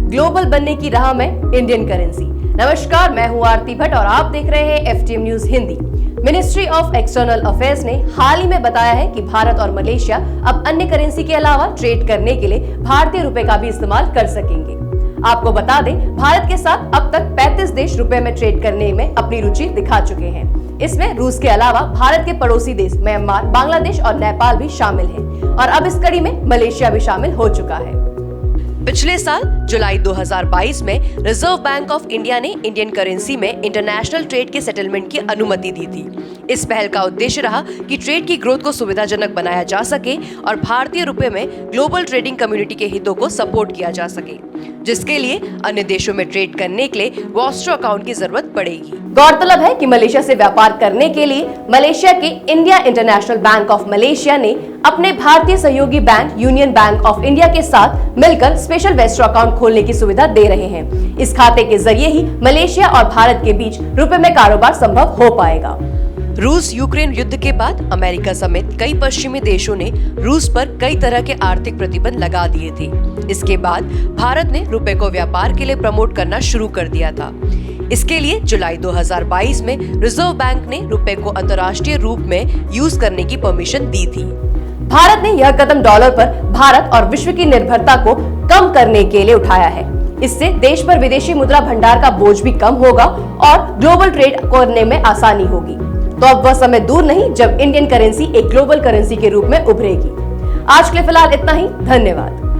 Global बनने की राह में इंडियन करेंसी। नमस्कार, मैं हूं आरती भट्ट और आप देख रहे हैं FTM news Hindi. Ministry of external affairs ने हाल ही में बताया है कि भारत और मलेशिया अब अन्य करेंसी के अलावा ट्रेड करने के लिए भारतीय रुपए का भी इस्तेमाल कर सकेंगे। आपको बता दें, भारत के साथ अब तक 35 देश रुपए में ट्रेड करने में अपनी रुचि दिखा चुके हैं। इसमें रूस के अलावा भारत के पड़ोसी देश म्यांमार, बांग्लादेश और नेपाल भी शामिल हैं और अब इस कड़ी में मलेशिया भी शामिल हो चुका है। पिछले साल जुलाई 2022 में रिजर्व बैंक ऑफ इंडिया ने इंडियन करेंसी में इंटरनेशनल ट्रेड के सेटलमेंट की अनुमति दी थी। इस पहल का उद्देश्य रहा कि ट्रेड की ग्रोथ को सुविधाजनक बनाया जा सके और भारतीय रुपए में ग्लोबल ट्रेडिंग कम्युनिटी के हितों को सपोर्ट किया जा सके, जिसके लिए अन्य देशों में ट्रेड करने के लिए वॉस्ट्रो अकाउंट की जरूरत पड़ेगी। गौरतलब है कि मलेशिया से व्यापार करने के लिए मलेशिया के India international bank of Malaysia ने अपने भारतीय सहयोगी bank union bank of India के साथ मिलकर स्पेशल वॉस्ट्रो अकाउंट खोलने की सुविधा दे रहे हैं। इस खाते के जरिए ही मलेशिया और भारत के बीच रुपए में कारोबार संभव हो पाएगा। रूस यूक्रेन युद्ध के बाद अमेरिका समेत कई पश्चिमी देशों ने रूस पर कई तरह के आर्थिक प्रतिबंध लगा दिए थे। इसके बाद भारत ने रुपए को व्यापार के लिए प्रमोट करना शुरू कर दिया था। इसके लिए जुलाई 2022 में रिजर्व बैंक ने रुपए को अंतर्राष्ट्रीय रूप में यूज करने की परमिशन दी थी। भारत ने यह कदम डॉलर पर भारत और विश्व की निर्भरता को कम करने के लिए उठाया है। इससे देश पर विदेशी मुद्रा भंडार का बोझ भी कम होगा और ग्लोबल ट्रेड करने में आसानी होगी। तो अब वह समय दूर नहीं जब इंडियन करेंसी एक ग्लोबल करेंसी के रूप में उभरेगी। आज के लिए फिलहाल इतना ही। धन्यवाद।